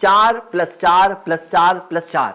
4 + 4 + 4 + 4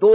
2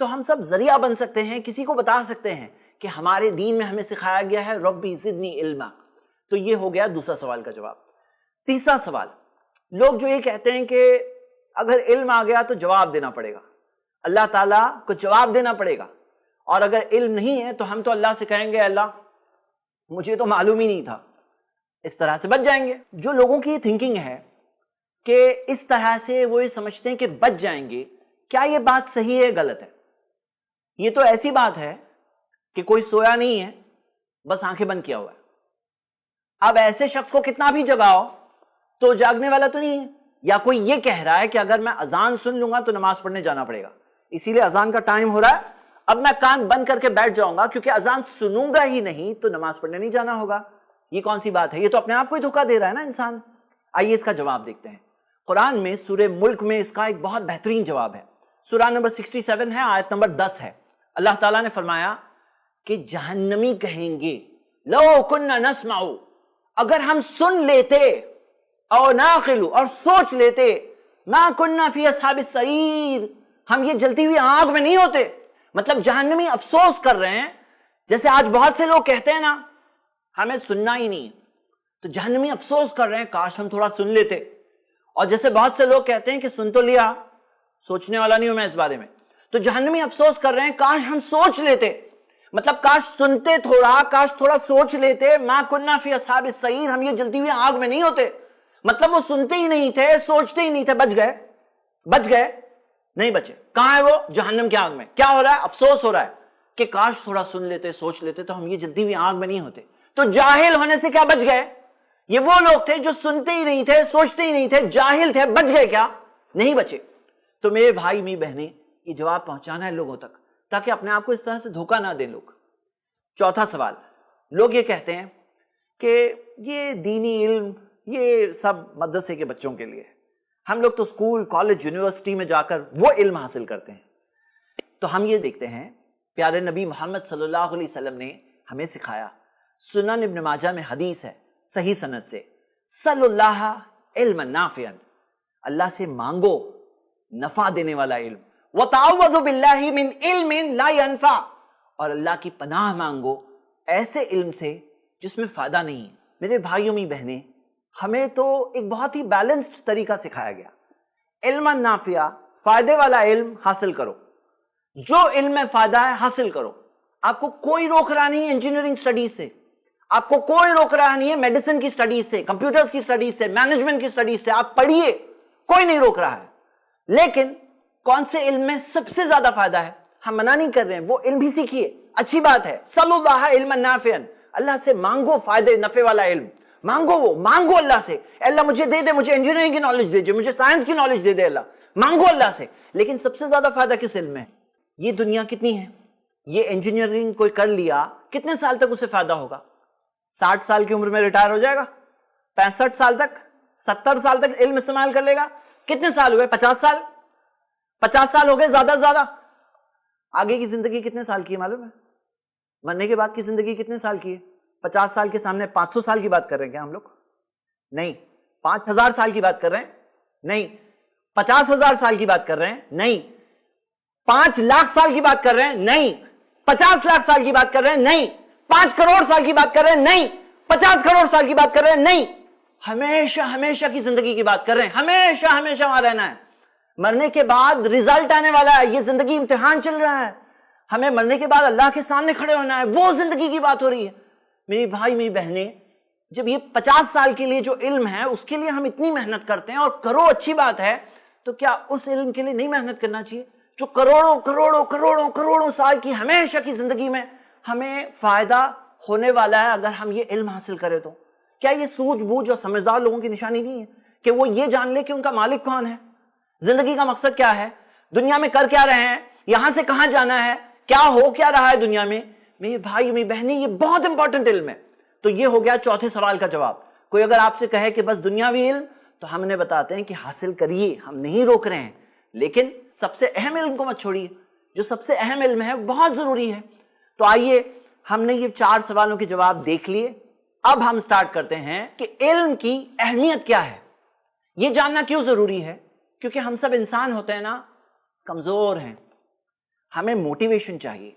تو ہم سب ذریعہ بن سکتے ہیں, کسی کو بتا سکتے ہیں کہ ہمارے دین میں ہمیں سکھایا گیا ہے ربی زدنی علما. تو یہ ہو گیا دوسرا سوال کا جواب. تیسرا سوال, لوگ جو یہ کہتے ہیں کہ اگر علم آ گیا تو جواب دینا پڑے گا, اللہ تعالیٰ کو جواب دینا پڑے گا, اور اگر علم نہیں ہے تو ہم تو اللہ سے کہیں گے اللہ مجھے تو معلوم ہی نہیں تھا, اس طرح سے بچ جائیں گے. جو لوگوں کی یہ تھنکنگ ہے کہ اس طرح سے وہ یہ سمجھتے ہیں کہ بچ جائیں گے, کیا یہ بات صحیح ہے غلط ہے؟ یہ تو ایسی بات ہے کہ کوئی سویا نہیں ہے, بس آنکھیں بند کیا ہوا ہے. اب ایسے شخص کو کتنا بھی جگاؤ تو جاگنے والا تو نہیں ہے. یا کوئی یہ کہہ رہا ہے کہ اگر میں اذان سن لوں گا تو نماز پڑھنے جانا پڑے گا, اسی لیے اذان کا ٹائم ہو رہا ہے, اب میں کان بند کر کے بیٹھ جاؤں گا کیونکہ اذان سنوں گا ہی نہیں تو نماز پڑھنے نہیں جانا ہوگا. یہ کون سی بات ہے؟ یہ تو اپنے آپ کو ہی دھوکہ دے رہا ہے نا انسان. آئیے اس کا جواب دیکھتے ہیں. قرآن میں سورہ ملک میں اس کا ایک بہت بہترین جواب ہے. سورہ نمبر 67 ہے, آیت نمبر 10 ہے. اللہ تعالیٰ نے فرمایا کہ جہنمی کہیں گے لو کننا نسمع, اگر ہم سن لیتے, او ناقل, اور سوچ لیتے, ما کننا فی اصحاب السعیر, ہم یہ جلتی ہوئی آگ میں نہیں ہوتے. مطلب جہنمی افسوس کر رہے ہیں, جیسے آج بہت سے لوگ کہتے ہیں نا ہمیں سننا ہی نہیں, تو جہنمی افسوس کر رہے ہیں کاش ہم تھوڑا سن لیتے. اور جیسے بہت سے لوگ کہتے ہیں کہ سن تو لیا, سوچنے والا نہیں ہوں میں اس بارے میں, تو جہنمی افسوس کر رہے ہیں کاش ہم سوچ لیتے, مطلب کاش سنتے تھوڑا, کاش تھوڑا سوچ لیتے. ما کننا فی اصحاب السعیر, ہم یہ جلتی ہوئی آگ میں نہیں ہوتے. مطلب وہ سنتے ہی نہیں تھے, سوچتے ہی نہیں تھے, بچ گئے. بچ گئے نہیں بچے. کہاں ہے وہ؟ جہنم کی آگ میں. کیا ہو رہا ہے؟ افسوس ہو رہا ہے کہ کاش تھوڑا سن لیتے, سوچ لیتے تو ہم یہ جلتی ہوئی آگ میں نہیں ہوتے. تو جاہل ہونے سے کیا بچ گئے؟ یہ وہ لوگ تھے جو سنتے ہی نہیں تھے, سوچتے ہی نہیں تھے, جاہل تھے, بچ گئے کیا؟ نہیں بچے. تو میرے بھائی میری بہنیں, یہ جواب پہنچانا ہے لوگوں تک تاکہ اپنے آپ کو اس طرح سے دھوکہ نہ دیں لوگ. چوتھا سوال, لوگ یہ کہتے ہیں کہ یہ دینی علم یہ سب مدرسے کے بچوں کے لیے, ہم لوگ تو اسکول, کالج, یونیورسٹی میں جا کر وہ علم حاصل کرتے ہیں. تو ہم یہ دیکھتے ہیں پیارے نبی محمد صلی اللہ علیہ وسلم نے ہمیں سکھایا, سنن ابن ماجہ میں حدیث ہے صحیح سند سے, صلی اللہ علما نافعا, اللہ سے مانگو نفع دینے والا علم, وتعوذ باللہ من علم لا ينفع, اور اللہ کی پناہ مانگو ایسے علم سے جس میں فائدہ نہیں. میرے بھائیوں می بہنیں, ہمیں تو ایک بہت ہی بیلنسڈ طریقہ سکھایا گیا. علم نافعہ, فائدے والا علم حاصل کرو, جو علم میں فائدہ ہے حاصل کرو. آپ کو کوئی روک رہا نہیں ہے انجینئرنگ سٹڈیز سے, آپ کو کوئی روک رہا نہیں ہے میڈیسن کی سٹڈیز سے, کمپیوٹرز کی سٹڈیز سے, مینجمنٹ کی سٹڈیز سے, آپ پڑھیے, کوئی نہیں روک رہا ہے. لیکن کون سے علم میں سب سے زیادہ فائدہ ہے؟ ہم منع نہیں کر رہے ہیں, وہ علم بھی سیکھیے, اچھی بات ہے. صلی اللہ علما نافعا, اللہ سے مانگو فائدے نفع والا علم, مانگو, وہ مانگو اللہ سے, اللہ مجھے دے دے, مجھے انجینئرنگ کی نالج دے دے, مجھے سائنس کی نالج دے دے, اللہ مانگو اللہ سے. لیکن سب سے زیادہ فائدہ کس علم میں؟ یہ دنیا کتنی ہے, یہ انجینئرنگ کوئی کر لیا, کتنے سال تک اسے فائدہ ہوگا؟ 60 سال کی عمر میں ریٹائر ہو جائے گا, 65 سال تک, 70 سال تک علم استعمال کر لے گا. کتنے سال ہوئے؟ 50 سال, 50 سال ہو گئے زیادہ سے زیادہ. آگے کی زندگی کتنے سال کی ہے معلوم ہے؟ مرنے کے بعد کی زندگی کتنے سال کی ہے؟ 50 سال کے سامنے 500 سال کی بات کر رہے ہیں کیا ہم لوگ؟ نہیں. 5000 سال کی بات کر رہے ہیں؟ نہیں. 50,000 سال کی بات کر رہے ہیں؟ نہیں. 5 لاکھ سال کی بات کر رہے ہیں؟ نہیں. 50 لاکھ سال کی بات کر رہے ہیں؟ نہیں. 5 کروڑ سال کی بات کر رہے ہیں؟ نہیں. 50 کروڑ سال کی بات کر رہے ہیں؟ نہیں. ہمیشہ ہمیشہ کی زندگی کی بات کر رہے ہیں, ہمیشہ ہمیشہ وہاں رہنا ہے. مرنے کے بعد ریزلٹ آنے والا ہے, یہ زندگی امتحان چل رہا ہے, ہمیں مرنے کے بعد اللہ کے سامنے کھڑے ہونا ہے, وہ زندگی کی بات ہو رہی ہے. میری بھائی میری بہنیں, جب یہ 50 سال کے لیے جو علم ہے اس کے لیے ہم اتنی محنت کرتے ہیں, اور کرو اچھی بات ہے, تو کیا اس علم کے لیے نہیں محنت کرنا چاہیے جو کروڑوں کروڑوں کروڑوں کروڑوں سال کی ہمیشہ کی زندگی میں ہمیں فائدہ ہونے والا ہے اگر ہم یہ علم حاصل کریں؟ تو کیا یہ سوجھ بوجھ اور سمجھدار لوگوں کی نشانی نہیں ہے کہ وہ یہ جان لے کہ ان کا مالک کون ہے, زندگی کا مقصد کیا ہے, دنیا میں کر کیا رہے ہیں, یہاں سے کہاں جانا ہے, کیا ہو کیا رہا ہے دنیا میں؟ میرے بھائی میری بہنیں, یہ بہت امپورٹنٹ علم ہے. تو یہ ہو گیا چوتھے سوال کا جواب. کوئی اگر آپ سے کہے کہ بس دنیاوی علم, تو ہم نے بتاتے ہیں کہ حاصل کریے, ہم نہیں روک رہے ہیں, لیکن سب سے اہم علم کو مت چھوڑیے. جو سب سے اہم علم ہے بہت ضروری ہے. تو آئیے, ہم نے یہ 4 سوالوں کے جواب دیکھ لیے. اب ہم سٹارٹ کرتے ہیں کہ علم کی اہمیت کیا ہے, یہ جاننا کیوں ضروری ہے. کیونکہ ہم سب انسان ہوتے ہیں نا, کمزور ہیں, ہمیں موٹیویشن چاہیے.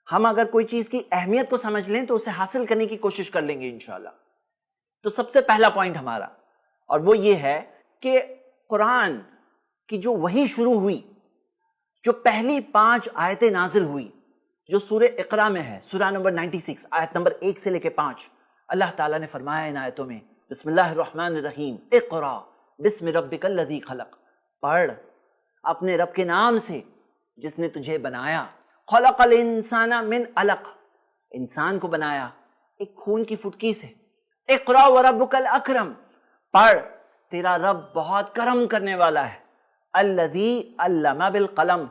ہم اگر کوئی چیز کی اہمیت کو سمجھ لیں تو اسے حاصل کرنے کی کوشش کر لیں گے انشاءاللہ. تو سب سے پہلا پوائنٹ ہمارا اور وہ یہ ہے کہ قرآن کی جو وحی شروع ہوئی، جو پہلی 5 آیتیں نازل ہوئی جو سورہ اقرا میں ہے، سورہ نمبر 96 آیت نمبر 1 سے لے کے 5، اللہ تعالیٰ نے فرمایا ان آیتوں میں بسم اللہ الرحمن الرحیم اقرا بسم ربک الذی خلق، پڑھ اپنے رب کے نام سے جس نے تجھے بنایا. خلق الانسان من علق، انسان کو بنایا ایک خون کی فٹکی سے. اقرا وربک الاکرم، پڑھ تیرا رب بہت کرم کرنے والا ہے. الذی علم بالقلم،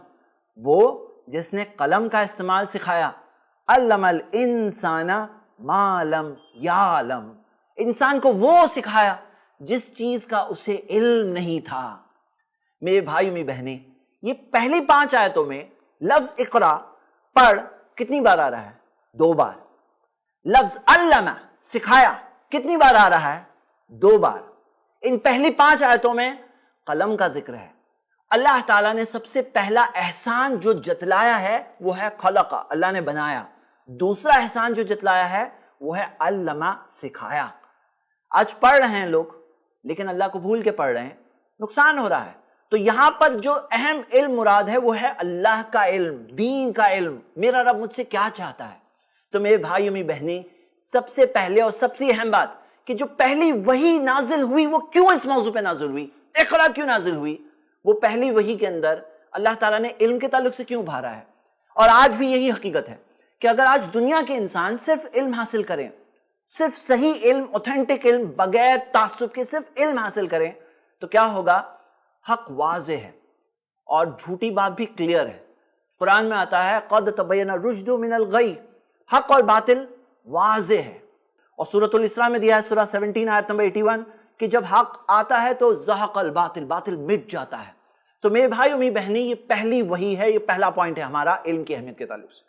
وہ جس نے قلم کا استعمال سکھایا. علم الانسان ما لم یعلم، انسان کو وہ سکھایا جس چیز کا اسے علم نہیں تھا. میرے بھائی میری بہنیں، یہ پہلی 5 آیتوں میں لفظ اقرا پڑھ کتنی بار آ رہا ہے؟ 2 بار. لفظ علم سکھایا کتنی بار آ رہا ہے؟ 2 بار. ان پہلی 5 آیتوں میں قلم کا ذکر ہے. اللہ تعالیٰ نے سب سے پہلا احسان جو جتلایا ہے وہ ہے خلق، اللہ نے بنایا. دوسرا احسان جو جتلایا ہے وہ ہے علم، سکھایا. آج پڑھ رہے ہیں لوگ لیکن اللہ کو بھول کے پڑھ رہے ہیں، نقصان ہو رہا ہے. تو یہاں پر جو اہم علم مراد ہے وہ ہے اللہ کا علم، دین کا علم، میرا رب مجھ سے کیا چاہتا ہے. تو میرے بھائیوں میری بہنیں، سب سے پہلے اور سب سے اہم بات کہ جو پہلی وحی نازل ہوئی وہ کیوں اس موضوع پہ نازل ہوئی، اقرا کیوں نازل ہوئی، وہ پہلی وحی کے اندر اللہ تعالیٰ نے علم کے تعلق سے کیوں ابھارا ہے. اور آج بھی یہی حقیقت ہے کہ اگر آج دنیا کے انسان صرف علم حاصل کریں، صرف صحیح علم، اوتھینٹک علم، بغیر تعصب کے صرف علم حاصل کریں تو کیا ہوگا؟ حق واضح ہے اور جھوٹی بات بھی کلیئر ہے. قرآن میں آتا ہے قد تبین الرشد من الغی، حق اور باطل واضح ہے. اور سورۃ الاسراء میں دیا ہے سورہ 17 آیت نمبر 81 کہ جب حق آتا ہے تو زہق الباطل، باطل مٹ جاتا ہے. تو میرے بھائیو میری بہنیں، یہ پہلی وحی ہے، یہ پہلا پوائنٹ ہے ہمارا علم کی اہمیت کے تعلق سے.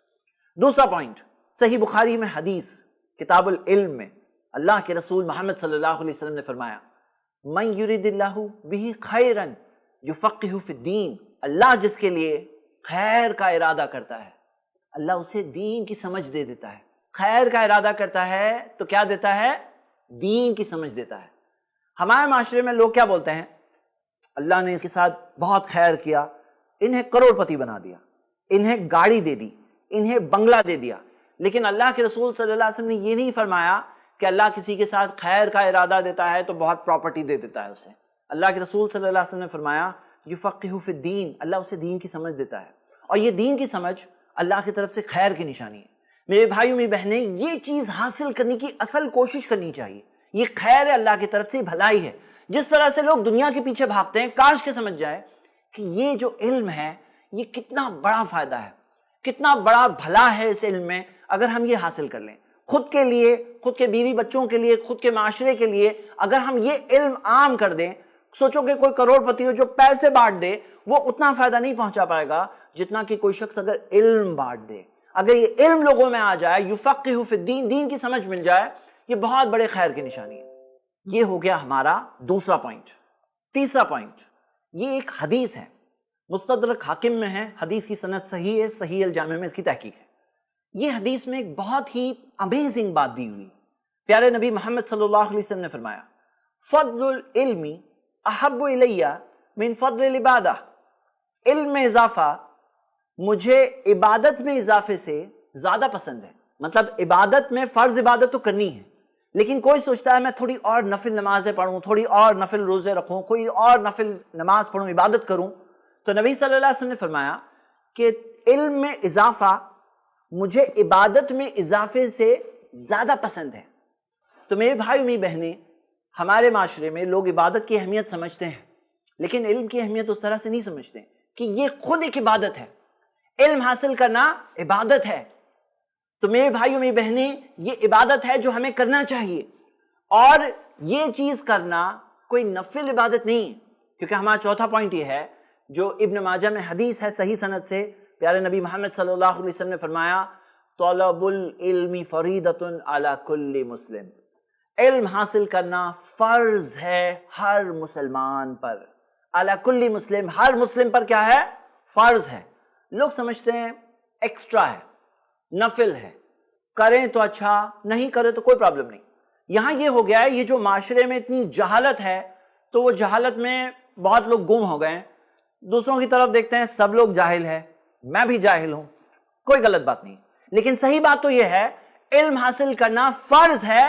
دوسرا پوائنٹ، صحیح بخاری میں حدیث کتاب العلم میں اللہ کے رسول محمد صلی اللہ علیہ وسلم نے فرمایا من یرید اللہ بہ خیرا یفقہہ فی الدین، اللہ جس کے لیے خیر کا ارادہ کرتا ہے اللہ اسے دین کی سمجھ دے دیتا ہے. خیر کا ارادہ کرتا ہے تو کیا دیتا ہے؟ دین کی سمجھ دیتا ہے. ہمارے معاشرے میں لوگ کیا بولتے ہیں؟ اللہ نے اس کے ساتھ بہت خیر کیا، انہیں کروڑ پتی بنا دیا، انہیں گاڑی دے دی، انہیں بنگلہ دے دیا. لیکن اللہ کے رسول صلی اللہ علیہ وسلم نے یہ نہیں فرمایا کہ اللہ کسی کے ساتھ خیر کا ارادہ دیتا ہے تو بہت پراپرٹی دے دیتا ہے اسے. اللہ کے رسول صلی اللہ علیہ وسلم نے فرمایا یفقہہ فی الدین، اللہ اسے دین کی سمجھ دیتا ہے. اور یہ دین کی سمجھ اللہ کی طرف سے خیر کی نشانی ہے. میرے بھائیوں میری بہنیں، یہ چیز حاصل کرنے کی اصل کوشش کرنی چاہیے. یہ خیر ہے، اللہ کی طرف سے بھلائی ہے. جس طرح سے لوگ دنیا کے پیچھے بھاگتے ہیں، کاش کے سمجھ جائے کہ یہ جو علم ہے یہ کتنا بڑا فائدہ ہے، کتنا بڑا بھلا ہے اس علم میں اگر ہم یہ حاصل کر لیں. خود کے لیے، خود کے بیوی بچوں کے لیے، خود کے معاشرے کے لیے اگر ہم یہ علم عام کر دیں، سوچو کہ کوئی کروڑ پتی ہو جو پیسے بانٹ دے وہ اتنا فائدہ نہیں پہنچا پائے گا جتنا کہ کوئی شخص اگر علم بانٹ دے. اگر یہ علم لوگوں میں آ جائے، یفقہہ فی الدین، دین کی سمجھ مل جائے، یہ بہت بڑے خیر کی نشانی ہے. یہ ہو گیا ہمارا دوسرا پوائنٹ. تیسرا پوائنٹ، یہ ایک حدیث ہے، مستدرک حاکم میں ہے، حدیث کی سند صحیح ہے، صحیح الجامع میں اس کی تحقیق ہے. یہ حدیث میں ایک بہت ہی امیزنگ بات دی ہوئی. پیارے نبی محمد صلی اللہ علیہ وسلم نے فرمایا فضل العلم احب الی من فضل العبادہ، علم میں اضافہ مجھے عبادت میں اضافے سے زیادہ پسند ہے. مطلب عبادت میں فرض عبادت تو کرنی ہے، لیکن کوئی سوچتا ہے میں تھوڑی اور نفل نمازیں پڑھوں، تھوڑی اور نفل روزے رکھوں، کوئی اور نفل نماز پڑھوں، عبادت کروں. تو نبی صلی اللہ علیہ وسلم نے فرمایا کہ علم میں اضافہ مجھے عبادت میں اضافے سے زیادہ پسند ہے. تو میرے بھائی میری بہنیں، ہمارے معاشرے میں لوگ عبادت کی اہمیت سمجھتے ہیں لیکن علم کی اہمیت اس طرح سے نہیں سمجھتے کہ یہ خود ایک عبادت ہے، علم حاصل کرنا عبادت ہے. تو میرے بھائیوں میری بہنیں، یہ عبادت ہے جو ہمیں کرنا چاہیے، اور یہ چیز کرنا کوئی نفل عبادت نہیں. کیونکہ ہمارا چوتھا پوائنٹ یہ ہے جو ابن ماجہ میں حدیث ہے صحیح سند سے، پیارے نبی محمد صلی اللہ علیہ وسلم نے فرمایا طلب العلم فریضۃ علی کل مسلم، علم حاصل کرنا فرض ہے ہر مسلمان پر. علی کل مسلم، ہر مسلم پر کیا ہے؟ فرض ہے. لوگ سمجھتے ہیں ایکسٹرا ہے، نفل ہے، کریں تو اچھا، نہیں کریں تو کوئی پرابلم نہیں۔ یہاں یہ ہو گیا ہے، یہ جو معاشرے میں اتنی جہالت ہے، تو وہ جہالت میں بہت لوگ گم ہو گئے ہیں، دوسروں کی طرف دیکھتے ہیں سب لوگ جاہل ہیں، میں بھی جاہل ہوں، کوئی غلط بات نہیں، لیکن صحیح بات تو یہ ہے علم حاصل کرنا فرض ہے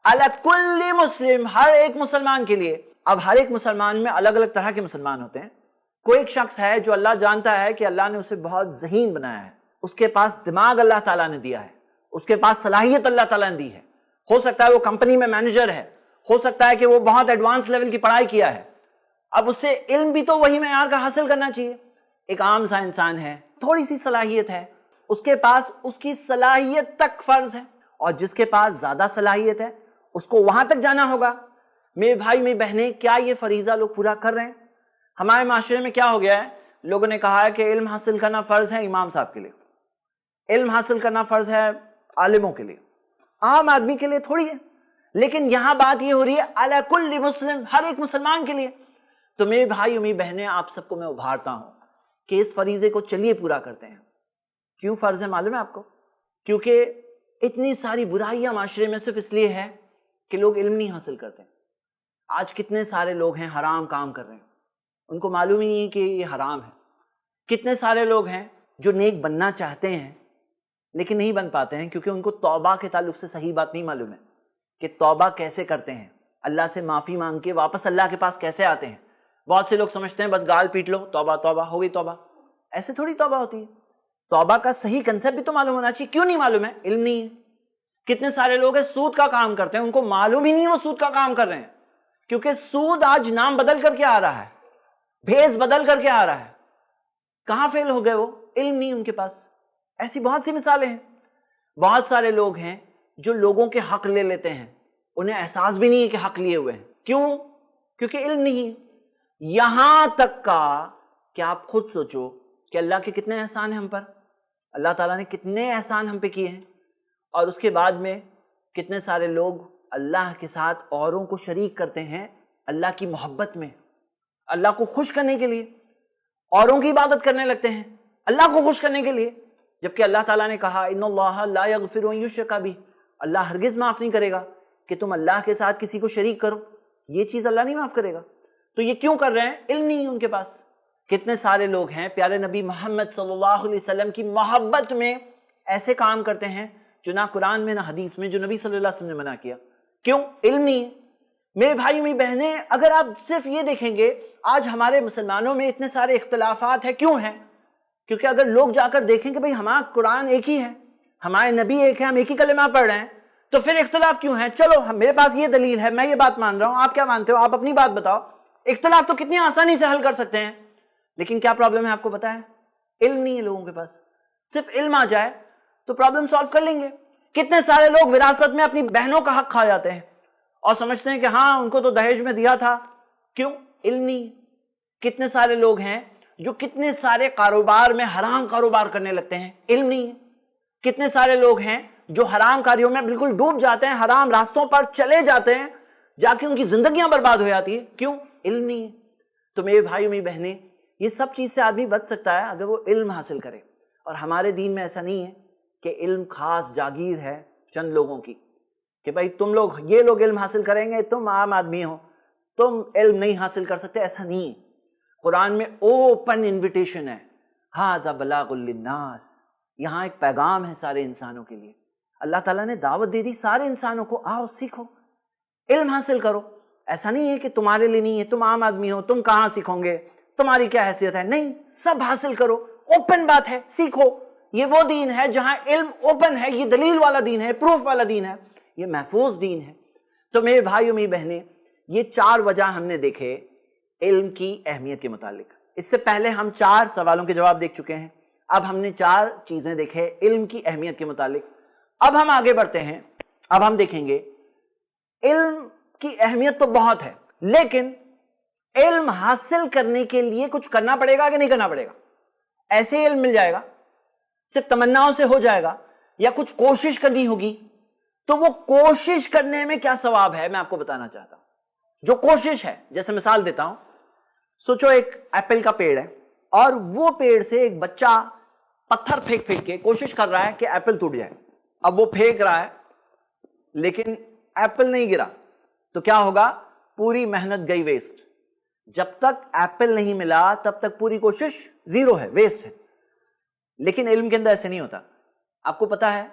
علی کل مسلم، ہر ایک مسلمان کے لیے۔ اب ہر ایک مسلمان میں الگ الگ طرح کے مسلمان ہوتے ہیں۔ کوئی ایک شخص ہے جو اللہ جانتا ہے کہ اللہ نے اسے بہت ذہین بنایا ہے، اس کے پاس دماغ اللہ تعالیٰ نے دیا ہے، اس کے پاس صلاحیت اللہ تعالیٰ نے دی ہے، ہو سکتا ہے وہ کمپنی میں مینیجر ہے، ہو سکتا ہے کہ وہ بہت ایڈوانس لیول کی پڑھائی کیا ہے، اب اس سے علم بھی تو وہی معیار کا حاصل کرنا چاہیے۔ ایک عام سا انسان ہے، تھوڑی سی صلاحیت ہے، اس کے پاس اس کی صلاحیت تک فرض ہے، اور جس کے پاس زیادہ صلاحیت ہے اس کو وہاں تک جانا ہوگا۔ میرے بھائی میری بہنیں، کیا یہ فریضہ لوگ پورا کر رہے ہیں؟ ہمارے معاشرے میں کیا ہو گیا ہے، لوگوں نے کہا ہے کہ علم حاصل کرنا فرض ہے امام صاحب کے لیے، علم حاصل کرنا فرض ہے عالموں کے لیے، عام آدمی کے لیے تھوڑی ہے۔ لیکن یہاں بات یہ ہو رہی ہے علی کل مسلم، ہر ایک مسلمان کے لیے۔ تو میرے بھائی میری بہنیں، آپ سب کو میں ابھارتا ہوں کہ اس فریضے کو چلیے پورا کرتے ہیں۔ کیوں فرض ہے معلوم ہے آپ کو؟ کیونکہ اتنی ساری برائیاں معاشرے میں صرف اس لیے ہے کہ لوگ علم نہیں حاصل کرتے۔ آج کتنے سارے لوگ ہیں حرام کام کر رہے ہیں، ان کو معلوم ہی نہیں کہ یہ حرام ہے۔ کتنے سارے لوگ ہیں جو نیک بننا چاہتے ہیں لیکن نہیں بن پاتے ہیں، کیونکہ ان کو توبہ کے تعلق سے صحیح بات نہیں معلوم ہے کہ توبہ کیسے کرتے ہیں، اللہ سے معافی مانگ کے واپس اللہ کے پاس کیسے آتے ہیں۔ بہت سے لوگ سمجھتے ہیں بس گال پیٹ لو، توبہ توبہ ہو گئی توبہ۔ ایسے تھوڑی توبہ ہوتی ہے، توبہ کا صحیح کنسپٹ بھی تو معلوم ہونا چاہیے۔ کیوں نہیں معلوم ہے؟ علم نہیں ہے۔ کتنے سارے لوگ ہیں سود کا کام کرتے ہیں، ان کو معلوم ہی نہیں وہ سود کا کام کر رہے ہیں، کیونکہ سود آج نام بدل کر کے آ رہا ہے، بھیس بدل کر کے آ رہا ہے۔ کہاں فیل ہو گئے وہ؟ علم نہیں ان کے پاس۔ ایسی بہت سی مثالیں ہیں۔ بہت سارے لوگ ہیں جو لوگوں کے حق لے لیتے ہیں، انہیں احساس بھی نہیں ہے کہ حق لیے ہوئے ہیں۔ کیوں؟ کیونکہ علم نہیں ہے۔ یہاں تک کا کہ آپ خود سوچو کہ اللہ کے کتنے احسان ہیں ہم پر، اللہ تعالیٰ نے کتنے احسان ہم پہ کیے ہیں، اور اس کے بعد میں کتنے سارے لوگ اللہ کے ساتھ اوروں کو شریک کرتے ہیں اللہ کی محبت میں، اللہ کو خوش کرنے کے لیے اوروں کی عبادت کرنے لگتے ہیں اللہ کو خوش کرنے کے لیے، جبکہ اللہ تعالیٰ نے کہا ان اللہ لا یغفر ان یشرک بہ، اللہ ہرگز معاف نہیں کرے گا کہ تم اللہ کے ساتھ کسی کو شریک کرو، یہ چیز اللہ نہیں معاف کرے گا۔ تو یہ کیوں کر رہے ہیں؟ علم نہیں ہے ان کے پاس۔ کتنے سارے لوگ ہیں پیارے نبی محمد صلی اللہ علیہ وسلم کی محبت میں ایسے کام کرتے ہیں جو نہ قرآن میں نہ حدیث میں، جو نبی صلی اللہ علیہ وسلم نے منع کیا۔ کیوں؟ علم نہیں ہے۔ میرے بھائی میری بہنیں، اگر آپ صرف یہ دیکھیں گے آج ہمارے مسلمانوں میں اتنے سارے اختلافات ہیں، کیوں ہیں؟ کیونکہ اگر لوگ جا کر دیکھیں کہ بھئی ہمارا قرآن ایک ہی ہے، ہمارے نبی ایک ہے، ہم ایک ہی کلمہ پڑھ رہے ہیں، تو پھر اختلاف کیوں ہے؟ چلو میرے پاس یہ دلیل ہے، میں یہ بات مان رہا ہوں، آپ کیا مانتے ہو؟ آپ اپنی بات بتاؤ۔ اختلاف تو کتنی آسانی سے حل کر سکتے ہیں، لیکن کیا پرابلم ہے آپ کو پتا ہے؟ علم نہیں ہے لوگوں کے پاس۔ صرف علم آ جائے تو پرابلم سالو کر لیں گے۔ کتنے سارے لوگ وراثت میں اپنی بہنوں کا حق کھا جاتے ہیں اور سمجھتے ہیں کہ ہاں ان کو تو دہیج میں دیا تھا۔ کیوں؟ علم نہیں ہے۔ کتنے سارے لوگ ہیں جو کتنے سارے کاروبار میں حرام کاروبار کرنے لگتے ہیں، علم نہیں ہے۔ کتنے سارے لوگ ہیں جو حرام کاریوں میں بالکل ڈوب جاتے ہیں، حرام راستوں پر چلے جاتے ہیں، جا کے ان کی زندگیاں برباد ہو جاتی ہے۔ کیوں؟ علم نہیں ہے۔ تو میرے بھائیوں میری بہنیں، یہ سب چیز سے آدمی بچ سکتا ہے اگر وہ علم حاصل کرے، اور ہمارے دین میں ایسا نہیں ہے کہ علم خاص جاگیر ہے چند لوگوں کی، کہ بھائی تم لوگ یہ لوگ علم حاصل کریں گے، تم عام آدمی ہو، تم علم نہیں حاصل کر سکتے، ایسا نہیں ہے۔ قرآن میں اوپن انویٹیشن ہے، ھذا بلاغ للناس، یہاں ایک پیغام ہے سارے انسانوں کے لیے۔ اللہ تعالیٰ نے دعوت دے دی سارے انسانوں کو، آؤ سیکھو، علم حاصل کرو۔ ایسا نہیں ہے کہ تمہارے لیے نہیں ہے، تم عام آدمی ہو، تم کہاں سیکھو گے، تمہاری کیا حیثیت ہے؟ نہیں، سب حاصل کرو، اوپن بات ہے، سیکھو۔ یہ وہ دین ہے جہاں علم اوپن ہے، یہ دلیل والا دین ہے، پروف والا دین ہے، یہ محفوظ دین ہے۔ تو میرے بھائیوں میری بہنیں، یہ 4 وجہ ہم نے دیکھے علم کی اہمیت کے متعلق۔ اس سے پہلے ہم 4 سوالوں کے جواب دیکھ چکے ہیں، اب ہم نے 4 چیزیں دیکھے علم کی اہمیت کے متعلق۔ اب ہم آگے بڑھتے ہیں، اب ہم دیکھیں گے علم کی اہمیت تو بہت ہے، لیکن علم حاصل کرنے کے لیے کچھ کرنا پڑے گا کہ نہیں کرنا پڑے گا؟ ایسے ہی علم مل جائے گا؟ صرف تمناؤں سے ہو جائے گا یا کچھ کوشش کرنی ہوگی؟ تو وہ کوشش کرنے میں کیا ثواب ہے میں آپ کو بتانا چاہتا ہوں۔ جو کوشش ہے، جیسے مثال دیتا ہوں، سوچو ایک ایپل کا پیڑ ہے اور وہ پیڑ سے ایک بچہ پتھر پھینک پھینک کے کوشش کر رہا ہے کہ ایپل ٹوٹ جائے. اب وہ پھینک رہا ہے لیکن ایپل نہیں گرا تو کیا ہوگا؟ پوری محنت گئی ویسٹ. جب تک ایپل نہیں ملا تب تک پوری کوشش زیرو ہے، ویسٹ ہے. لیکن علم کے اندر ایسے نہیں ہوتا. آپ کو پتا ہے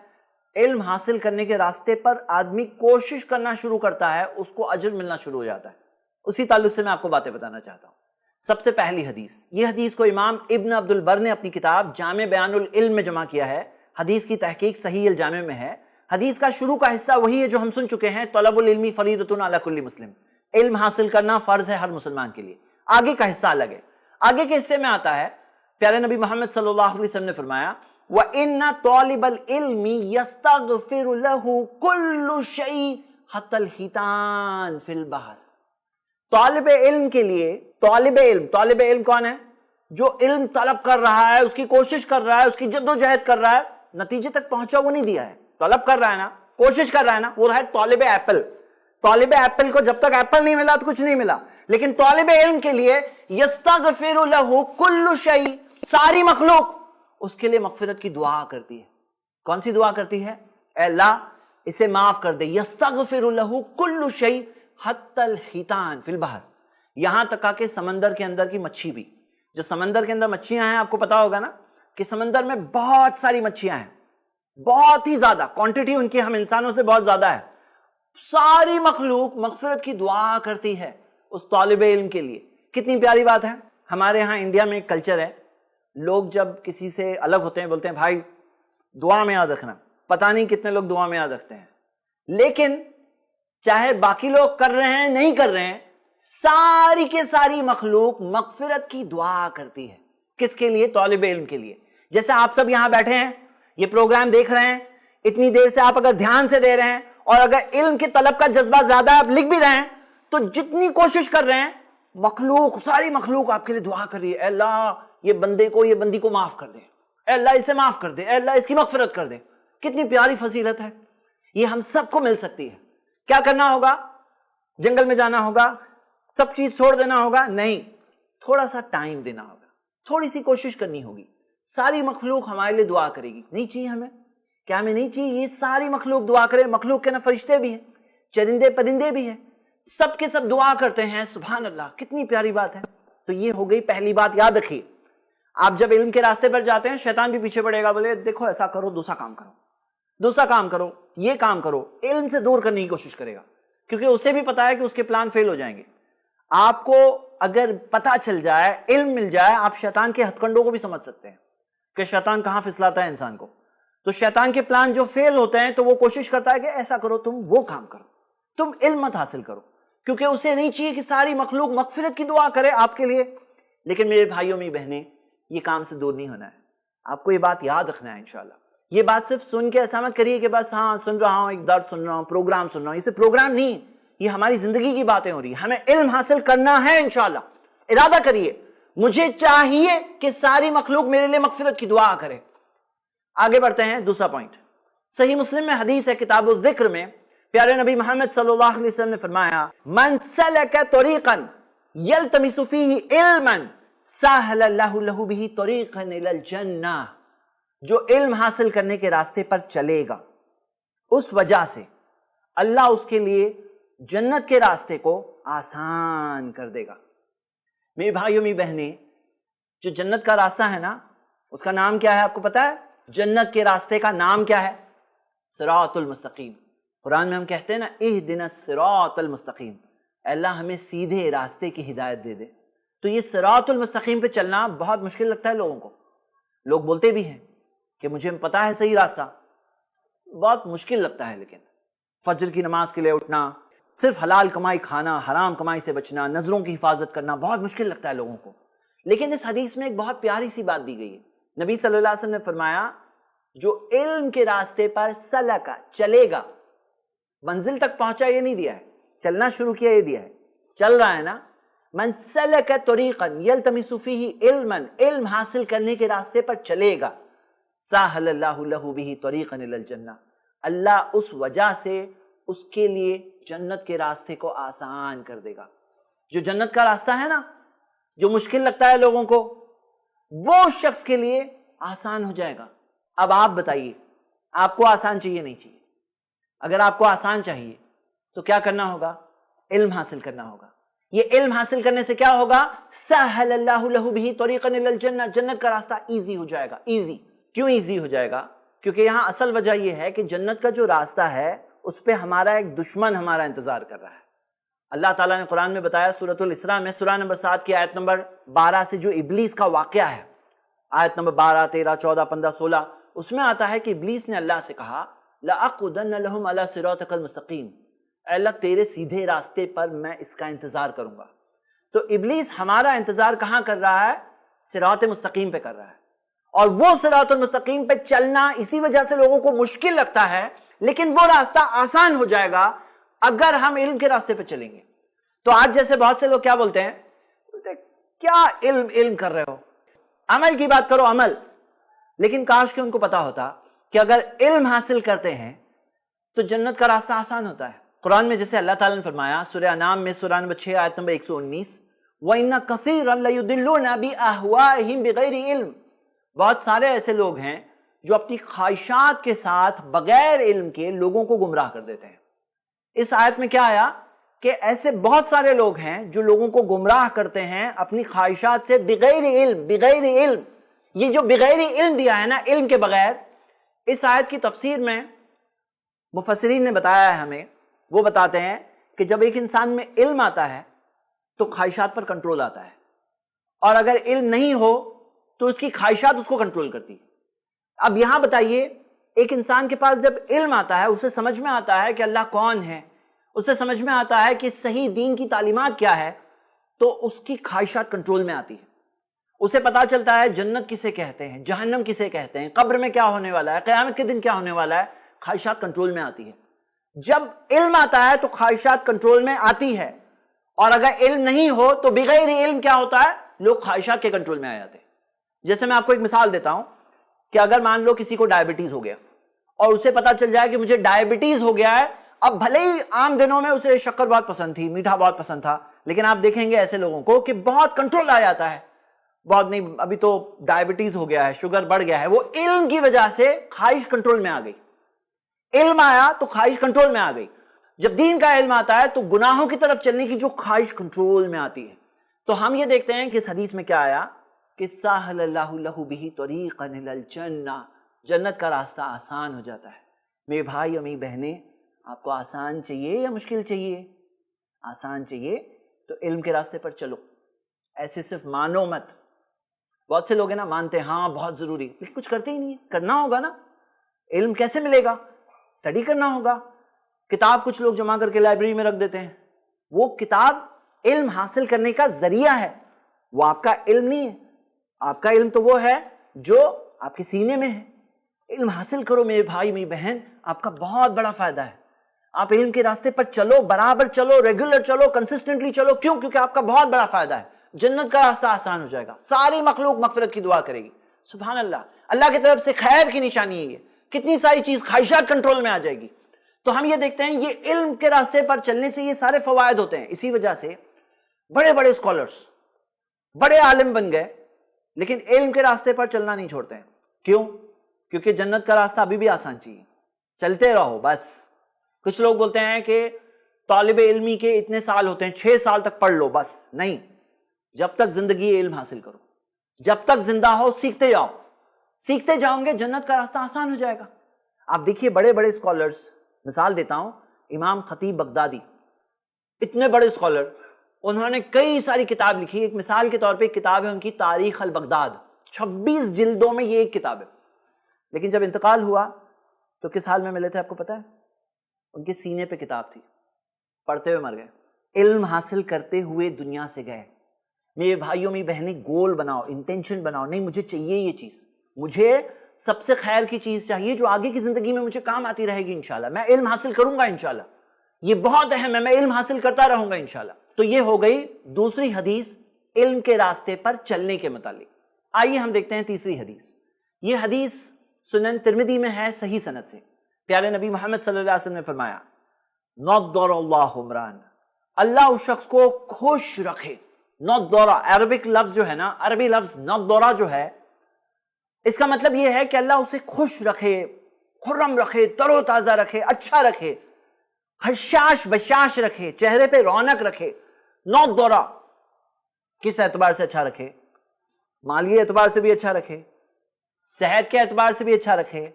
علم حاصل کرنے کے راستے پر آدمی کوشش کرنا شروع کرتا ہے، اس کو اجر ملنا شروع ہو جاتا ہے. اسی تعلق سے میں آپ کو باتیں بتانا چاہتا ہوں. سب سے پہلی حدیث، یہ حدیث کو امام ابن عبد البر نے اپنی کتاب جامع بیان العلم میں جمع کیا ہے. حدیث کی تحقیق صحیح الجامع میں ہے. حدیث کا شروع کا حصہ وہی ہے جو ہم سن چکے ہیں، طلب العلم فریضۃ علی کل مسلم، علم حاصل کرنا فرض ہے ہر مسلمان کے لیے. آگے کا حصہ الگ ہے. آگے کے حصے میں آتا ہے پیارے نبی محمد صلی اللہ علیہ وسلم نے فرمایا وَإِنَّ طَالِبَ الْعِلْمِ يَسْتَغْفِرُ لَهُ كُلُّ شَيْءٍ حَتَّى الْحِيتَانِ فِي الْبَحْرِ. طالب علم کے لیے، طالب علم کون ہے؟ جو علم طلب کر رہا ہے، اس کی کوشش کر رہا ہے، اس کی جد و جہد کر رہا ہے، نتیجے تک پہنچا وہ نہیں دیا ہے، طلب کر رہا ہے نا، کوشش کر رہا ہے نا، وہ ہے طالب ایپل. طالب ایپل کو جب تک ایپل نہیں ملا تو کچھ نہیں ملا. لیکن طالب علم کے لیے یستغفر لہ کل شیء، ساری مخلوق اس کے لیے مغفرت کی دعا کرتی ہے. کون سی دعا کرتی ہے؟ اے اللہ اسے معاف کر دے. یستغفر لہ کل شیء حتی الحیتان فی البحر، یہاں تک کہ سمندر کے اندر کی مچھی بھی. جو سمندر کے اندر مچھیاں ہیں، آپ کو پتا ہوگا نا کہ سمندر میں بہت ساری مچھیاں ہیں، بہت ہی زیادہ کوانٹٹی ان کی ہم انسانوں سے بہت زیادہ ہے. ساری مخلوق مغفرت کی دعا کرتی ہے اس طالب علم کے لیے. کتنی پیاری بات ہے. ہمارے ہاں انڈیا میں ایک کلچر ہے، لوگ جب کسی سے الگ ہوتے ہیں بولتے ہیں بھائی دعا میں یاد رکھنا. پتہ نہیں کتنے لوگ دعا میں یاد رکھتے ہیں، لیکن چاہے باقی لوگ کر رہے ہیں نہیں کر رہے ہیں، ساری کے ساری مخلوق مغفرت کی دعا کرتی ہے. کس کے لیے؟ طالب علم کے لیے. جیسے آپ سب یہاں بیٹھے ہیں، یہ پروگرام دیکھ رہے ہیں، اتنی دیر سے آپ اگر دھیان سے دے رہے ہیں اور اگر علم کی طلب کا جذبہ زیادہ آپ لکھ بھی رہے ہیں تو جتنی کوشش کر رہے ہیں مخلوق، ساری مخلوق آپ کے لیے دعا کر رہی ہے. اے اللہ یہ بندے کو، یہ بندی کو معاف کر دے، اے اللہ اسے معاف کر دے، اے اللہ اس کی مغفرت کر دے. کتنی پیاری فضیلت ہے. یہ ہم سب کو مل سکتی ہے. کیا کرنا ہوگا؟ جنگل میں جانا ہوگا، سب چیز چھوڑ دینا ہوگا؟ نہیں، تھوڑا سا ٹائم دینا ہوگا، تھوڑی سی کوشش کرنی ہوگی. ساری مخلوق ہمارے لیے دعا کرے گی. نہیں چاہیے ہمیں؟ کیا ہمیں نہیں چاہیے یہ ساری مخلوق دعا کرے؟ مخلوق کے نا فرشتے بھی ہیں، چرندے پرندے بھی ہیں، سب کے سب دعا کرتے ہیں. سبحان اللہ، کتنی پیاری بات ہے. تو یہ ہو گئی پہلی بات. یاد رکھیے آپ جب علم کے راستے پر جاتے ہیں شیطان بھی پیچھے پڑے گا، بولے دیکھو ایسا کرو، دوسرا کام کرو، دوسرا کام کرو، یہ کام کرو. علم سے دور کرنے کی کوشش کرے گا کیونکہ اسے بھی پتا ہے کہ اس کے پلان فیل ہو جائیں گے. آپ کو اگر پتا چل جائے، علم مل جائے، آپ شیطان کے ہتھ کنڈوں کو بھی سمجھ سکتے ہیں کہ شیطان کہاں پھسلاتا ہے انسان کو. تو شیطان کے پلان جو فیل ہوتے ہیں تو وہ کوشش کرتا ہے کہ ایسا کرو، تم وہ کام کرو، تم علم مت حاصل کرو، کیونکہ اسے نہیں چاہیے کہ ساری مخلوق مغفرت کی دعا کرے آپ کے لیے. لیکن میرے بھائیوں میری بہنیں، یہ کام سے دور نہیں ہونا ہے. آپ کو یہ بات یاد رکھنا ہے انشاءاللہ. یہ بات صرف سن کے ایسا مت کریے کہ بس ہاں سن رہا ہوں، ایک درس سن رہا ہوں، پروگرام سن رہا ہوں. اسے پروگرام نہیں، یہ ہماری زندگی کی باتیں ہو رہی ہیں. ہمیں علم حاصل کرنا ہے انشاءاللہ. ارادہ کریے مجھے چاہیے کہ ساری مخلوق میرے لیے مغفرت کی دعا کرے. آگے بڑھتے ہیں. دوسرا پوائنٹ، صحیح مسلم میں حدیث ہے کتاب الذکر میں، پیارے نبی محمد صلی اللہ علیہ وسلم نے فرمایا من سلک طریقا یلتمس فیہ علما سہل اللہ لہ بہ طریقا الی الجنہ. جو علم حاصل کرنے کے راستے پر چلے گا اس وجہ سے اللہ اس کے لیے جنت کے راستے کو آسان کر دے گا. میرے بھائیوں میری بہنیں، جو جنت کا راستہ ہے نا اس کا نام کیا ہے آپ کو پتا ہے؟ جنت کے راستے کا نام کیا ہے؟ صراط المستقیم. قرآن میں ہم کہتے ہیں نا اہدنا الصراط المستقیم، اللہ ہمیں سیدھے راستے کی ہدایت دے دے. تو یہ صراط المستقیم پہ چلنا بہت مشکل لگتا ہے لوگوں کو. لوگ بولتے بھی ہیں کہ مجھے پتا ہے صحیح راستہ، بہت مشکل لگتا ہے. لیکن فجر کی نماز کے لیے اٹھنا، صرف حلال کمائی کھانا، حرام کمائی سے بچنا، نظروں کی حفاظت کرنا بہت مشکل لگتا ہے لوگوں کو. لیکن اس حدیث میں ایک بہت پیاری سی بات دی گئی ہے. نبی صلی اللہ علیہ وسلم نے فرمایا جو علم کے راستے پر سلکا، چلے گا، منزل تک پہنچا یہ نہیں دیا ہے، چلنا شروع کیا یہ دیا ہے، چل رہا ہے نا. من سلک طریقا یلتمس فیہ علما، علم حاصل کرنے کے راستے پر چلے گا، سہل اللہ لہ بہ طریقا الی الجنہ، اللہ اس وجہ سے اس کے لیے جنت کے راستے کو آسان کر دے گا. جو جنت کا راستہ ہے نا جو مشکل لگتا ہے لوگوں کو، وہ شخص کے لیے آسان ہو جائے گا۔ اب آپ بتائیے، آپ کو آسان چاہیے نہیں چاہیے؟ اگر آپ کو آسان چاہیے تو کیا کرنا ہوگا؟ علم حاصل کرنا ہوگا۔ یہ علم حاصل کرنے سے کیا ہوگا؟ سہل اللہ لہ بہ طریقا الی الجنہ، جنت کا راستہ ایزی ہو جائے گا۔ ایزی کیوں ایزی ہو جائے گا؟ کیونکہ یہاں اصل وجہ یہ ہے کہ جنت کا جو راستہ ہے اس پہ ہمارا ایک دشمن ہمارا انتظار کر رہا ہے۔ اللہ تعالیٰ نے قرآن میں بتایا سورۃ الاسراء میں، سورہ نمبر 7 کی آیت نمبر 12 سے جو ابلیس کا واقعہ ہے، آیت نمبر 12، 13، 14، 15، 16، اس میں آتا ہے کہ ابلیس نے اللہ سے کہا لَأَقْعُدَنَّ لَهُمْ عَلَىٰ صِرَاطِكَ الْمُسْتَقِيمِ، اے اللہ تیرے سیدھے راستے پر میں اس کا انتظار کروں گا۔ تو ابلیس ہمارا انتظار کہاں کر رہا ہے؟ صراط مستقیم پہ کر رہا ہے، اور وہ صراط المستقیم پہ چلنا اسی وجہ سے لوگوں کو مشکل لگتا ہے، لیکن وہ راستہ آسان ہو جائے گا اگر ہم علم کے راستے پہ چلیں گے۔ تو آج جیسے بہت سے لوگ کیا بولتے ہیں کیا علم کر رہے ہو، عمل کی بات کرو، عمل۔ لیکن کاش کہ ان کو پتا ہوتا کہ اگر علم حاصل کرتے ہیں تو جنت کا راستہ آسان ہوتا ہے۔ قرآن میں جیسے اللہ تعالیٰ نے فرمایا سورہ انعام میں، سورہ نمبر 6 آیت نمبر 119، وَإِنَّ كَثِيرًا لَيُضِلُّونَ بِأَهْوَائِهِمْ بِغَيْرِ علم، بہت سارے ایسے لوگ ہیں جو اپنی خواہشات کے ساتھ بغیر علم کے لوگوں کو گمراہ کر دیتے ہیں۔ اس آیت میں کیا آیا کہ ایسے بہت سارے لوگ ہیں جو لوگوں کو گمراہ کرتے ہیں اپنی خواہشات سے بغیر علم۔ بغیر علم، یہ جو بغیر علم دیا ہے نا، علم کے بغیر، اس آیت کی تفسیر میں مفسرین نے بتایا ہے ہمیں، وہ بتاتے ہیں کہ جب ایک انسان میں علم آتا ہے تو خواہشات پر کنٹرول آتا ہے، اور اگر علم نہیں ہو تو اس کی خواہشات اس کو کنٹرول کرتی ہے۔ اب یہاں بتائیے، ایک انسان کے پاس جب علم آتا ہے، اسے سمجھ میں آتا ہے کہ اللہ کون ہے، اسے سمجھ میں آتا ہے کہ صحیح دین کی تعلیمات کیا ہے، تو اس کی خواہشات کنٹرول میں آتی ہے۔ اسے پتا چلتا ہے جنت کسے کہتے ہیں، جہنم کسے کہتے ہیں، قبر میں کیا ہونے والا ہے، قیامت کے دن کیا ہونے والا ہے، خواہشات کنٹرول میں آتی ہے۔ جب علم آتا ہے تو خواہشات کنٹرول میں آتی ہے، اور اگر علم نہیں ہو تو بغیر علم کیا ہوتا ہے، لوگ خواہشات کے کنٹرول میں آ جاتے ہیں۔ جیسے میں آپ کو ایک مثال دیتا ہوں کہ اگر مان لو کسی کو ڈائبٹیز ہو گیا اور اسے پتا چل جائے کہ مجھے ڈائبٹیز ہو گیا ہے، اب بھلے ہی عام دنوں میں اسے شکر بہت پسند تھی، میٹھا بہت پسند تھا، لیکن آپ دیکھیں گے ایسے لوگوں کو کہ بہت کنٹرول آ جاتا ہے، بہت نہیں ابھی تو ڈائبٹیز ہو گیا ہے، شوگر بڑھ گیا ہے، وہ علم کی وجہ سے خواہش کنٹرول میں آ گئی۔ علم آیا تو خواہش کنٹرول میں آ گئی۔ جب دین کا علم آتا ہے تو گناہوں کی طرف چلنے کی جو خواہش کنٹرول میں آتی ہے۔ تو ہم یہ دیکھتے ہیں کہ اس حدیث میں کیا آیا کہ سہل اللہ لہ بہ طریقا الی الجنہ، جنت کا راستہ آسان ہو جاتا ہے۔ میرے بھائی اور میری بہنیں، آپ کو آسان چاہیے یا مشکل چاہیے؟ آسان چاہیے تو علم کے راستے پر چلو، ایسے صرف مانو مت۔ بہت سے لوگ ہیں نا، مانتے ہیں ہاں بہت ضروری، لیکن کچھ کرتے ہی نہیں ہے۔ کرنا ہوگا نا، علم کیسے ملے گا؟ اسٹڈی کرنا ہوگا۔ کتاب کچھ لوگ جمع کر کے لائبریری میں رکھ دیتے ہیں، وہ کتاب علم حاصل کرنے کا ذریعہ ہے، وہ آپ کا علم نہیں ہے۔ آپ کا علم تو وہ ہے جو آپ کے سینے میں ہے۔ علم حاصل کرو میرے بھائی میری بہن، آپ کا بہت بڑا فائدہ ہے۔ آپ علم کے راستے پر چلو، برابر چلو، ریگولر چلو، کنسسٹنٹلی چلو۔ کیوں؟ کیونکہ آپ کا بہت بڑا فائدہ ہے، جنت کا راستہ آسان ہو جائے گا، ساری مخلوق مغفرت کی دعا کرے گی۔ سبحان اللہ، اللہ کی طرف سے خیر کی نشانی ہے یہ، کتنی ساری چیز، خواہشات کنٹرول میں آ جائے گی۔ تو ہم یہ دیکھتے ہیں یہ علم کے راستے پر چلنے سے یہ سارے فوائد ہوتے ہیں۔ اسی وجہ سے بڑے بڑے اسکالرس، بڑے عالم بن گئے، لیکن علم کے راستے پر چلنا نہیں چھوڑتے ہیں۔ کیوں؟ کیونکہ جنت کا راستہ ابھی بھی آسان چاہیے، چلتے رہو بس۔ کچھ لوگ بولتے ہیں کہ طالب علمی کے اتنے سال ہوتے ہیں، 6 سال تک پڑھ لو، بس نہیں، جب تک زندگی علم حاصل کرو، جب تک زندہ ہو سیکھتے جاؤ، سیکھتے جاؤں گے جنت کا راستہ آسان ہو جائے گا۔ آپ دیکھیے بڑے بڑے اسکالرس، مثال دیتا ہوں، امام خطیب بغدادی، اتنے بڑے اسکالر، انہوں نے کئی ساری کتاب لکھی۔ ایک مثال کے طور پہ ایک کتاب ہے ان کی تاریخ البغداد، 26 جلدوں میں یہ ایک کتاب ہے۔ لیکن جب انتقال ہوا تو کس حال میں ملے تھے آپ کو پتا ہے؟ ان کے سینے پہ کتاب تھی، پڑھتے ہوئے مر گئے، علم حاصل کرتے ہوئے دنیا سے گئے۔ میرے بھائیوں میری بہنیں، گول بناؤ، انٹینشن بناؤ، نہیں مجھے چاہیے یہ چیز، مجھے سب سے خیر کی چیز چاہیے جو آگے کی زندگی میں مجھے کام آتی رہے گی انشاءاللہ، میں علم حاصل کروں گا انشاءاللہ، یہ بہت اہم ہے، میں علم حاصل کرتا رہوں گا انشاءاللہ۔ تو یہ ہو گئی دوسری حدیث علم کے راستے پر چلنے کے متعلق۔ آئیے ہم دیکھتے ہیں تیسری حدیث۔ یہ حدیث سنن ترمذی میں ہے صحیح سند سے۔ پیارے نبی محمد صلی اللہ علیہ وسلم نے فرمایا، نضر اللہ عمران، اللہ اس شخص کو خوش رکھے، نضارہ عربک لفظ جو ہے نا، عربی لفظ نضارہ جو ہے، اس کا مطلب یہ ہے کہ اللہ اسے خوش رکھے، خرم رکھے، تر و تازہ رکھے، اچھا رکھے، حشاش بشاش رکھے، چہرے پہ رونق رکھے۔ نضارہ کس اعتبار سے اچھا رکھے؟ مالی اعتبار سے بھی اچھا رکھے، صحت کے اعتبار سے بھی اچھا رکھے،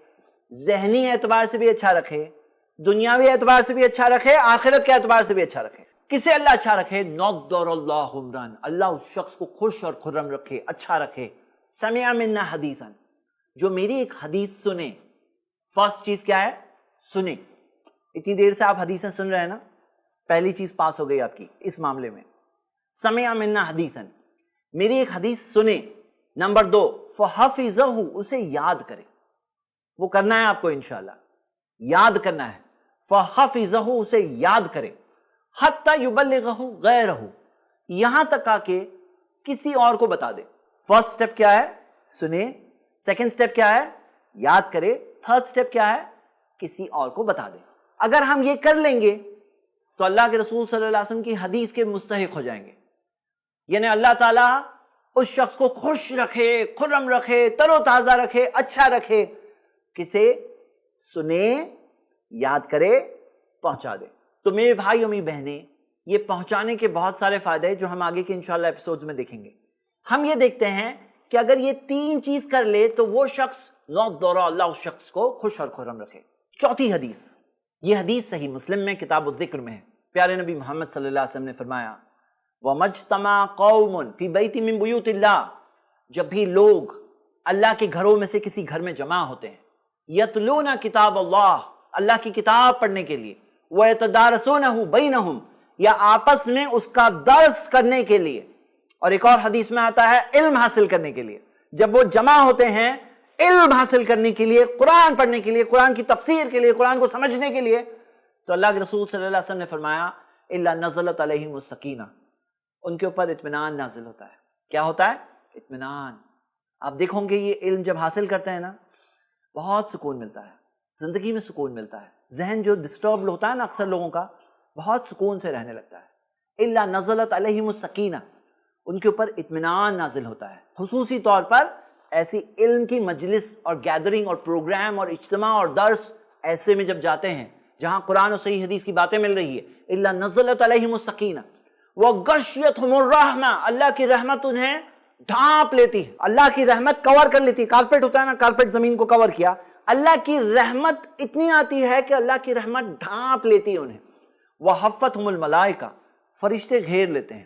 ذہنی اعتبار سے بھی اچھا رکھے، دنیاوی اعتبار سے بھی اچھا رکھے، آخرت کے اعتبار سے بھی اچھا رکھے۔ کسے اللہ اچھا رکھے؟ نضر اللہ عمران، اللہ اس شخص کو خوش اور خرم رکھے، اچھا رکھے۔ سمع منا حدیثا، جو میری ایک حدیث سنے۔ فرسٹ چیز کیا ہے؟ سنے۔ اتنی دیر سے آپ حدیثیں سن رہے ہیں نا، پہلی چیز پاس ہو گئی آپ کی اس معاملے میں۔ سمع منا حدیثا، میری ایک حدیث سنے۔ نمبر 2، فحفظہ، اسے یاد کرے۔ وہ کرنا ہے آپ کو انشاءاللہ، یاد کرنا ہے۔ فحفظہ، اسے یاد کرے۔ حتی یبلغہ غیرہ، یہاں تک آ کے کسی اور کو بتا دے۔ فرسٹ سٹیپ کیا ہے؟ سنے۔ سیکنڈ سٹیپ کیا ہے؟ یاد کرے۔ تھرڈ سٹیپ کیا ہے؟ کسی اور کو بتا دے۔ اگر ہم یہ کر لیں گے تو اللہ کے رسول صلی اللہ علیہ وسلم کی حدیث کے مستحق ہو جائیں گے، یعنی اللہ تعالیٰ اس شخص کو خوش رکھے، خرم رکھے، تر و تازہ رکھے، اچھا رکھے۔ کسے؟ سنے، یاد کرے، پہنچا دے۔ تو میرے بھائی اور میری بہنیں، یہ پہنچانے کے بہت سارے فائدے ہیں جو ہم آگے کے انشاءاللہ ایپیسوڈز میں دیکھیں گے۔ ہم یہ دیکھتے ہیں کہ اگر یہ 3 چیز کر لے تو وہ شخص نضر، اللہ اس شخص کو خوش اور خرم رکھے۔ چوتھی حدیث، یہ حدیث صحیح مسلم میں کتاب الذکر میں ہے۔ پیارے نبی محمد صلی اللہ علیہ وسلم نے فرمایا، وَمَجْتَمَعَ قَوْمٌ فِي بَيْتٍ مِّن بُيُوتِ اللَّهِ، جب بھی لوگ اللہ کے گھروں میں سے کسی گھر میں جمع ہوتے ہیں، یتلون کتاب اللہ، اللہ کی کتاب پڑھنے کے لیے، وَيَتَدَارَسُونَهُ بَيْنَهُمْ، یا آپس میں اس کا درس کرنے کے لیے، اور ایک اور حدیث میں آتا ہے علم حاصل کرنے کے لیے۔ جب وہ جمع ہوتے ہیں علم حاصل کرنے کے لیے، قرآن پڑھنے کے لیے، قرآن کی تفسیر کے لیے، قرآن کو سمجھنے کے لیے، تو اللہ کے رسول صلی اللہ علیہ وسلم نے فرمایا الا نزلت علیہم السکینہ، ان کے اوپر اطمینان نازل ہوتا ہے۔ کیا ہوتا ہے؟ اطمینان۔ آپ دیکھو گے یہ علم جب حاصل کرتے ہیں نا، بہت سکون ملتا ہے، زندگی میں سکون ملتا ہے۔ ذہن جو ڈسٹرب ہوتا ہے نا اکثر لوگوں کا، بہت سکون سے رہنے لگتا ہے۔ الا نزلت علیہم السکینہ، ان کے اوپر اطمینان نازل ہوتا ہے۔ خصوصی طور پر ایسی علم کی مجلس اور گیدرنگ اور پروگرام اور اجتماع اور درس ایسے میں جب جاتے ہیں جہاں قرآن و صحیح حدیث کی باتیں مل رہی ہے، الا نزلت علیہم السکینہ وغشیتہم الرحمہ، اللہ کی رحمت انہیں ڈھانپ لیتی ہے، اللہ کی رحمت کور کر لیتی ہے۔ کارپیٹ ہوتا ہے نا، کارپیٹ زمین کو کور کیا، اللہ کی رحمت اتنی آتی ہے کہ اللہ کی رحمت ڈھانپ لیتی ہے انہیں۔ وحفتہم الملائکہ، فرشتے گھیر لیتے ہیں۔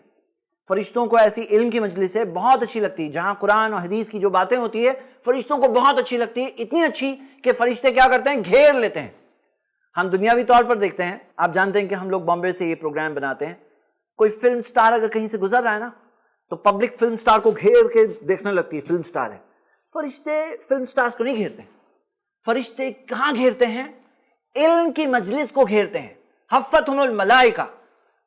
فرشتوں کو ایسی علم کی مجلس سے بہت اچھی لگتی ہے جہاں قرآن اور حدیث کی جو باتیں ہوتی ہے فرشتوں کو بہت اچھی لگتی ہے، اتنی اچھی کہ فرشتے کیا کرتے ہیں؟ گھیر لیتے ہیں۔ ہم دنیاوی طور پر دیکھتے ہیں، آپ جانتے ہیں کہ ہم لوگ بامبے سے یہ پروگرام بناتے ہیں، کوئی فلم سٹار اگر کہیں سے گزر رہا ہے نا تو پبلک فلم سٹار کو گھیر کے دیکھنے لگتی ہے، فلم سٹار ہے۔ فرشتے فلم سٹارز کو نہیں گھیرتے۔ فرشتے کہاں گھیرتے ہیں؟ علم کی مجلس کو گھیرتے ہیں۔ حفتہم الملائکہ،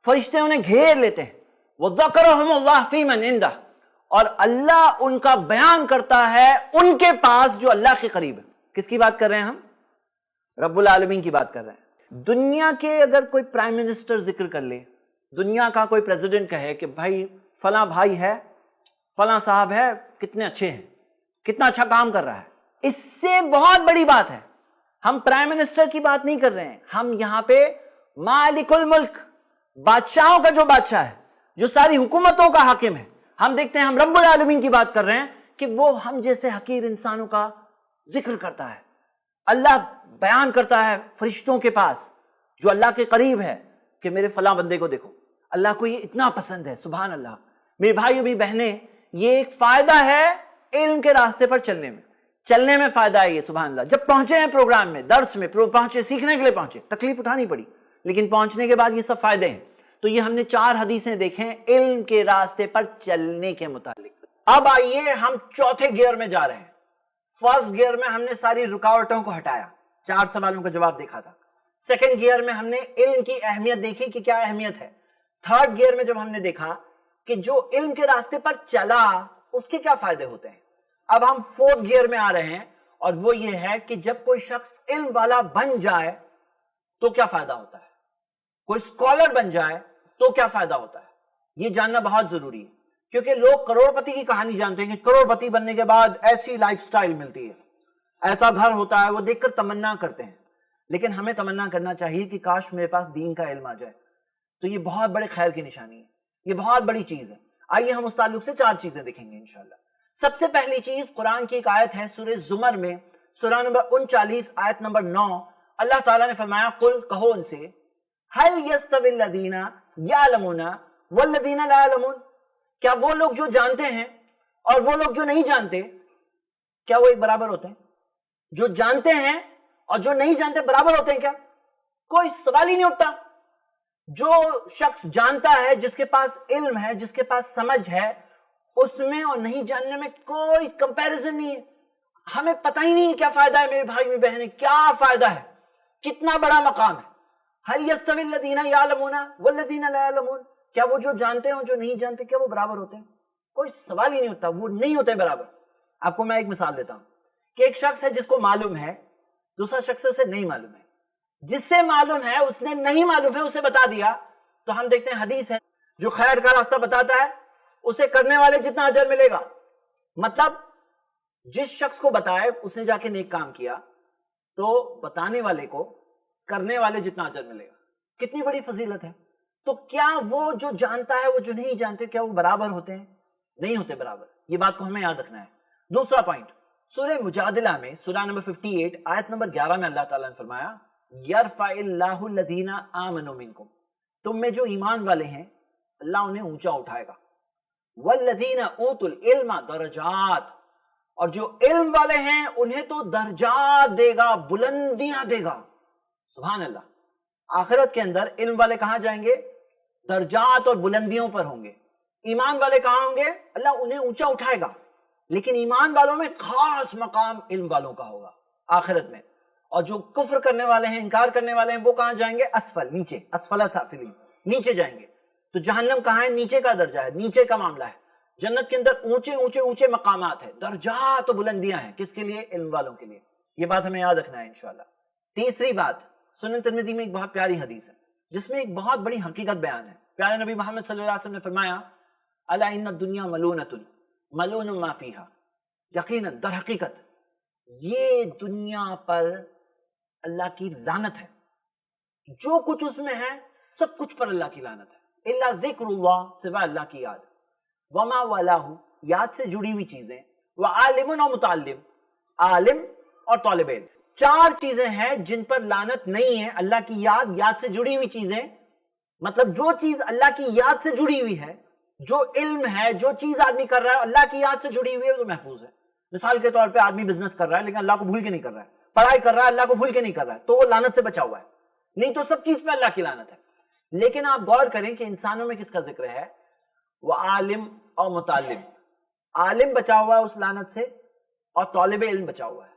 فرشتے انہیں گھیر لیتے ہیں۔ وَذَكَرَهُمُ اللَّهُ فِي مَنْ عِنْدَهُ، اور اللہ ان کا بیان کرتا ہے ان کے پاس جو اللہ کے قریب ہے۔ کس کی بات کر رہے ہیں ہم؟ رب العالمین کی بات کر رہے ہیں۔ دنیا کے اگر کوئی پرائم منسٹر ذکر کر لے، دنیا کا کوئی پریزیڈنٹ کہے کہ بھائی فلاں بھائی ہے، فلاں صاحب ہے، کتنے اچھے ہیں، کتنا اچھا کام کر رہا ہے، اس سے بہت بڑی بات ہے۔ ہم پرائم منسٹر کی بات نہیں کر رہے ہیں، ہم یہاں پہ مالک الملک، بادشاہوں کا جو بادشاہ ہے، جو ساری حکومتوں کا حاکم ہے، ہم دیکھتے ہیں ہم رب العالمین کی بات کر رہے ہیں کہ وہ ہم جیسے حقیر انسانوں کا ذکر کرتا ہے۔ اللہ بیان کرتا ہے فرشتوں کے پاس جو اللہ کے قریب ہے کہ میرے فلاں بندے کو دیکھو، اللہ کو یہ اتنا پسند ہے۔ سبحان اللہ۔ میرے بھائی اور میری بہنیں، یہ ایک فائدہ ہے علم کے راستے پر چلنے میں فائدہ ہے یہ۔ سبحان اللہ۔ جب پہنچے ہیں پروگرام میں، درس میں پہنچے، سیکھنے کے لیے پہنچے، تکلیف اٹھانی پڑی، لیکن پہنچنے کے بعد یہ سب فائدے ہیں۔ تو یہ ہم نے 4 حدیثیں دیکھیں علم کے راستے پر چلنے کے متعلق۔ اب آئیے ہم چوتھے گیئر میں جا رہے ہیں۔ فرسٹ گیئر میں ہم نے ساری رکاوٹوں کو ہٹایا، 4 سوالوں کا جواب دیکھا تھا۔ سیکنڈ گیئر میں ہم نے علم کی اہمیت دیکھی کہ کیا اہمیت ہے۔ تھرڈ گیئر میں جب ہم نے دیکھا کہ جو علم کے راستے پر چلا اس کے کیا فائدے ہوتے ہیں، اب ہم 4تھ گیئر میں آ رہے ہیں، اور وہ یہ ہے کہ جب کوئی شخص علم والا بن جائے تو کیا فائدہ ہوتا ہے، کوئی اسکالر بن جائے تو کیا فائدہ ہوتا ہے، یہ جاننا بہت ضروری ہے۔ کیونکہ لوگ کروڑپتی کی کہانی جانتے ہیں کہ کروڑپتی بننے کے بعد ایسی لائف سٹائل ملتی ہے، ایسا گھر ہوتا ہے، وہ دیکھ کر تمنا کرتے ہیں. لیکن ہمیں تمنا کرنا چاہیے کہ کاش میرے پاس دین کا علم آ جائے. تو یہ بہت بڑے خیر کی نشانی ہے، یہ بہت بڑی چیز ہے. آئیے ہم اس تعلق سے 4 چیزیں دیکھیں گے انشاءاللہ. سب سے پہلی چیز قرآن کی ایک آیت ہے سورہ زمر میں، سورہ نمبر 39 آیت نمبر 9. اللہ تعالیٰ نے فرمایا قل کہو ان سے هل يستوي الذين يعلمون والذين لا يعلمون، کیا وہ لوگ جو جانتے ہیں اور وہ لوگ جو نہیں جانتے کیا وہ ایک برابر ہوتے ہیں؟ جو جانتے ہیں اور جو نہیں جانتے برابر ہوتے ہیں کیا؟ کوئی سوال ہی نہیں اٹھتا. جو شخص جانتا ہے، جس کے پاس علم ہے، جس کے پاس سمجھ ہے، اس میں اور نہیں جاننے میں کوئی کمپیریزن نہیں ہے. ہمیں پتہ ہی نہیں کیا فائدہ ہے میرے بھائی میں بہنیں، کیا فائدہ ہے، کتنا بڑا مقام ہے. هل يستوي الذين يعلمون والذين لا يعلمون، کیا وہ جو جانتے ہیں اور جو نہیں جانتے کیا وہ برابر ہوتے ہیں؟ کوئی سوال ہی نہیں ہوتا، وہ نہیں ہوتے برابر. آپ کو میں ایک مثال دیتا ہوں کہ ایک شخص ہے جس کو معلوم ہے، دوسرا شخص اسے نہیں معلوم ہے. جس سے معلوم ہے اس نے نہیں معلوم ہے اسے بتا دیا، تو ہم دیکھتے ہیں حدیث ہے جو خیر کا راستہ بتاتا ہے اسے کرنے والے جتنا اجر ملے گا. مطلب جس شخص کو بتائے اس نے جا کے نیک کام کیا تو بتانے والے کو کرنے والے جتنا اجر ملے گا. کتنی بڑی فضیلت ہے. تو کیا وہ جو جانتا ہے وہ جو نہیں جانتے کیا وہ برابر ہوتے ہیں؟ نہیں ہوتے برابر. یہ بات کو ہمیں یاد رکھنا ہے. دوسرا پوائنٹ، سورہ مجادلہ میں سورہ نمبر 58 آیت نمبر 11 میں اللہ تعالیٰ نے فرمایا یرفع اللہ الذین آمنوا منکم، تم میں جو ایمان والے ہیں اللہ انہیں اونچا اٹھائے گا. والذین اوتوا العلم درجات، اور جو علم والے ہیں انہیں تو درجات دے گا، بلندیاں دے گا. سبحان اللہ. آخرت کے اندر علم والے کہاں جائیں گے؟ درجات اور بلندیوں پر ہوں گے. ایمان والے کہاں ہوں گے؟ اللہ انہیں اونچا اٹھائے گا. لیکن ایمان والوں میں خاص مقام علم والوں کا ہوگا آخرت میں. اور جو کفر کرنے والے ہیں، انکار کرنے والے ہیں، وہ کہاں جائیں گے؟ اسفل، نیچے، اسفل سافلین، نیچے جائیں گے. تو جہنم کہاں ہے؟ نیچے کا درجہ ہے، نیچے کا معاملہ ہے. جنت کے اندر اونچے اونچے اونچے مقامات ہیں، درجات و بلندیاں ہیں. کس کے لیے؟ علم والوں کے لیے. یہ بات ہمیں یاد رکھنا ہے انشاءاللہ. تیسری بات، سنن ترمذی میں ایک بہت پیاری حدیث ہے جس میں ایک بہت بڑی حقیقت بیان ہے. پیارے نبی محمد صلی اللہ علیہ وسلم نے فرمایا الا ان الدنیا ملونۃ ملون ما فیہا، یقیناً در حقیقت یہ دنیا پر اللہ کی لعنت ہے. جو کچھ اس میں ہے سب کچھ پر اللہ کی لعنت ہے. الا ذکر اللہ، سوا اللہ کی یاد. وما والاہ، یاد سے جڑی ہوئی چیزیں. وعالم و متعلم، عالم اور طالب علم. 4 چیزیں ہیں جن پر لعنت نہیں ہے. اللہ کی یاد، یاد سے جڑی ہوئی چیزیں، مطلب جو چیز اللہ کی یاد سے جڑی ہوئی ہے، جو علم ہے، جو چیز آدمی کر رہا ہے اللہ کی یاد سے جڑی ہوئی ہے تو محفوظ ہے. مثال کے طور پہ آدمی بزنس کر رہا ہے لیکن اللہ کو بھول کے نہیں کر رہا ہے، پڑھائی کر رہا ہے اللہ کو بھول کے نہیں کر رہا ہے، تو وہ لعنت سے بچا ہوا ہے. نہیں تو سب چیز پہ اللہ کی لعنت ہے. لیکن آپ غور کریں کہ انسانوں میں کس کا ذکر ہے؟ وہ عالم اور متعلم. عالم بچا ہوا ہے اس لعنت سے اور طالب علم بچا ہوا ہے.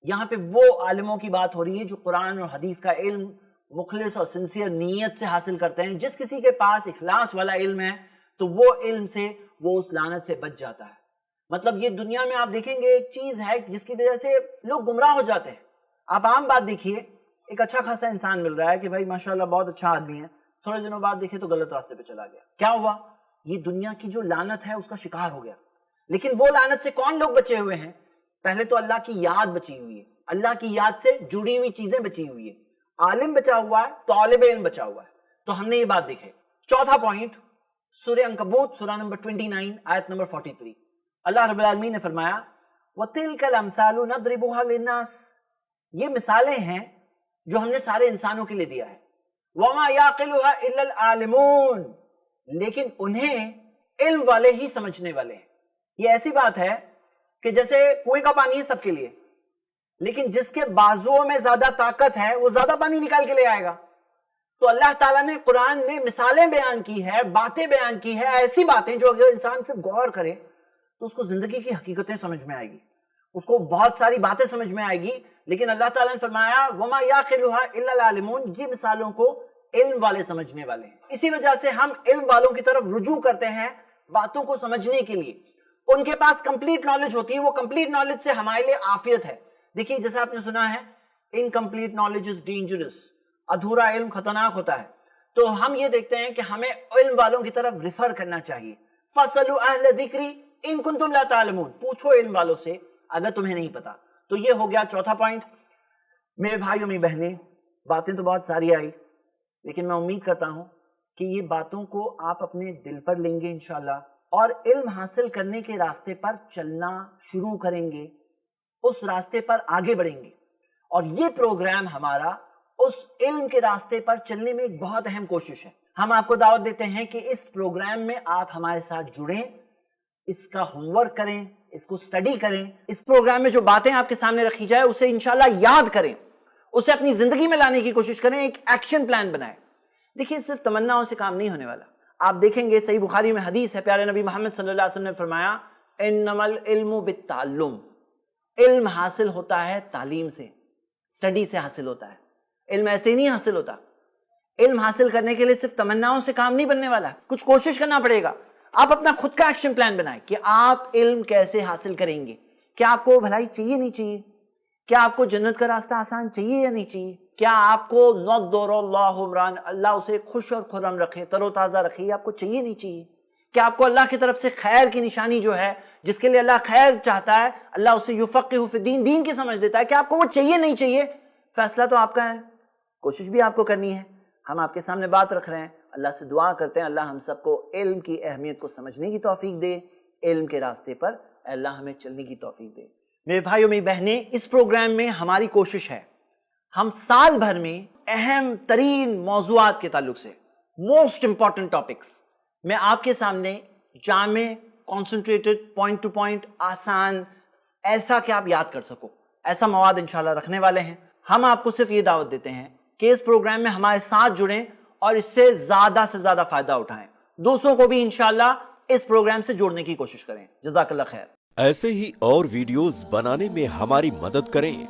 یہاں پہ وہ عالموں کی بات ہو رہی ہے جو قرآن اور حدیث کا علم مخلص اور سنسیئر نیت سے حاصل کرتے ہیں. جس کسی کے پاس اخلاص والا علم ہے تو وہ علم سے وہ اس لعنت سے بچ جاتا ہے. مطلب یہ دنیا میں آپ دیکھیں گے ایک چیز ہے جس کی وجہ سے لوگ گمراہ ہو جاتے ہیں. آپ عام بات دیکھیے، ایک اچھا خاصا انسان مل رہا ہے کہ بھائی ماشاءاللہ بہت اچھا آدمی ہے، تھوڑے دنوں بعد دیکھیں تو غلط راستے پہ چلا گیا. کیا ہوا؟ یہ دنیا کی جو لعنت ہے اس کا شکار ہو گیا. لیکن وہ لعنت سے کون لوگ بچے ہوئے ہیں؟ پہلے تو اللہ کی یاد بچی ہوئی ہے، اللہ کی یاد سے جڑی ہوئی چیزیں بچی ہوئی ہے. عالم بچا ہوا ہے، طالب علم بچا ہوا ہے. تو ہم نے یہ بات دیکھے. چوتھا پوائنٹ، سورہ عنکبوت سورہ نمبر 29 آیت نمبر 43. اللہ رب العالمین نے فرمایا وَتِلْكَ الْأَمْثَالُ نَضْرِبُهَا لِلنَّاسِ، یہ مثالیں ہیں جو ہم نے سارے انسانوں کے لیے دیا ہے. وَمَا يَعْقِلُهَا إِلَّا الْعَالِمُونَ، لیکن انہیں علم والے ہی سمجھنے والے ہیں. یہ ایسی بات ہے کہ جیسے کنویں کا پانی ہے سب کے لیے، لیکن جس کے بازوؤں میں زیادہ طاقت ہے وہ زیادہ پانی نکال کے لے آئے گا. تو اللہ تعالیٰ نے قرآن میں مثالیں بیان کی ہے، باتیں بیان کی ہے، ایسی باتیں جو اگر انسان سے غور کرے تو اس کو زندگی کی حقیقتیں سمجھ میں آئے گی، اس کو بہت ساری باتیں سمجھ میں آئے گی. لیکن اللہ تعالیٰ نے فرمایا وَمَا يَعْقِلُهَا إِلَّا الْعَالِمُونَ، یہ مثالوں کو علم والے سمجھنے والے ہیں. اسی وجہ سے ہم علم والوں کی طرف رجوع کرتے ہیں باتوں کو سمجھنے کے لیے. ان کے پاس کمپلیٹ نالج ہوتی ہے، وہ کمپلیٹ نالج سے ہمارے لیے عافیت ہے. دیکھیے جیسے آپ نے سنا ہے انکمپلیٹ نالج از ڈینجرس، ادھورا علم خطرناک ہوتا ہے. تو ہم یہ دیکھتے ہیں کہ ہمیں علم والوں کی طرف ریفر کرنا چاہیے، فَاسْأَلُوا أَهْلَ الذِّكْرِ إِن كُنتُمْ لَا تَعْلَمُونَ، پوچھو علم والوں سے اگر تمہیں نہیں پتا۔ تو یہ ہو گیا چوتھا پوائنٹ۔ میرے بھائیوں میری بہنیں، باتیں تو بہت ساری آئی، لیکن میں امید کرتا ہوں کہ یہ باتوں کو آپ اپنے دل پر لیں گے انشاءاللہ، اور علم حاصل کرنے کے راستے پر چلنا شروع کریں گے، اس راستے پر آگے بڑھیں گے۔ اور یہ پروگرام ہمارا اس علم کے راستے پر چلنے میں ایک بہت اہم کوشش ہے۔ ہم آپ کو دعوت دیتے ہیں کہ اس پروگرام میں آپ ہمارے ساتھ جڑیں، اس کا ہوم ورک کریں، اس کو سٹڈی کریں، اس پروگرام میں جو باتیں آپ کے سامنے رکھی جائے اسے انشاءاللہ یاد کریں، اسے اپنی زندگی میں لانے کی کوشش کریں، ایک ایکشن پلان بنائیں۔ دیکھیے صرف تمناؤں سے کام نہیں ہونے والا۔ آپ دیکھیں گے صحیح بخاری میں حدیث ہے، پیارے نبی محمد صلی اللہ علیہ وسلم نے فرمایا انما العلم بالتعلم، علم حاصل ہوتا ہے تعلیم سے، سٹڈی سے حاصل ہوتا ہے، علم ایسے ہی نہیں حاصل ہوتا۔ علم حاصل کرنے کے لیے صرف تمناؤں سے کام نہیں بننے والا، کچھ کوشش کرنا پڑے گا۔ آپ اپنا خود کا ایکشن پلان بنائیں کہ آپ علم کیسے حاصل کریں گے۔ کیا آپ کو بھلائی چاہیے نہیں چاہیے؟ کیا آپ کو جنت کا راستہ آسان چاہیے یا نہیں چاہیے؟ کیا آپ کو نضر اللہ عمران، اللہ اسے خوش اور خرم رکھے، تر و تازہ رکھے، آپ کو چاہیے نہیں چاہیے؟ کیا آپ کو اللہ کی طرف سے خیر کی نشانی جو ہے، جس کے لیے اللہ خیر چاہتا ہے، اللہ اسے یفقہ فی الدین، دین کی سمجھ دیتا ہے، کہ آپ کو وہ چاہیے نہیں چاہیے؟ فیصلہ تو آپ کا ہے، کوشش بھی آپ کو کرنی ہے۔ ہم آپ کے سامنے بات رکھ رہے ہیں، اللہ سے دعا کرتے ہیں اللہ ہم سب کو علم کی اہمیت کو سمجھنے کی توفیق دے، علم کے راستے پر اللہ ہمیں چلنے کی توفیق دے۔ میرے بھائیوں میری بہنیں، اس پروگرام میں ہماری کوشش ہے ہم سال بھر میں اہم ترین موضوعات کے تعلق سے، موسٹ امپورٹنٹ ٹاپکس، میں آپ کے سامنے جامع، کانسنٹریٹڈ، پوائنٹ ٹو پوائنٹ، آسان، ایسا کہ آپ یاد کر سکو، ایسا مواد انشاءاللہ رکھنے والے ہیں۔ ہم آپ کو صرف یہ دعوت دیتے ہیں کہ اس پروگرام میں ہمارے ساتھ جڑیں اور اس سے زیادہ فائدہ اٹھائیں، دوسروں کو بھی انشاءاللہ اس پروگرام سے جوڑنے کی کوشش کریں۔ جزاک اللہ خیر۔ ایسے ہی اور ویڈیوز بنانے میں ہماری مدد کریں۔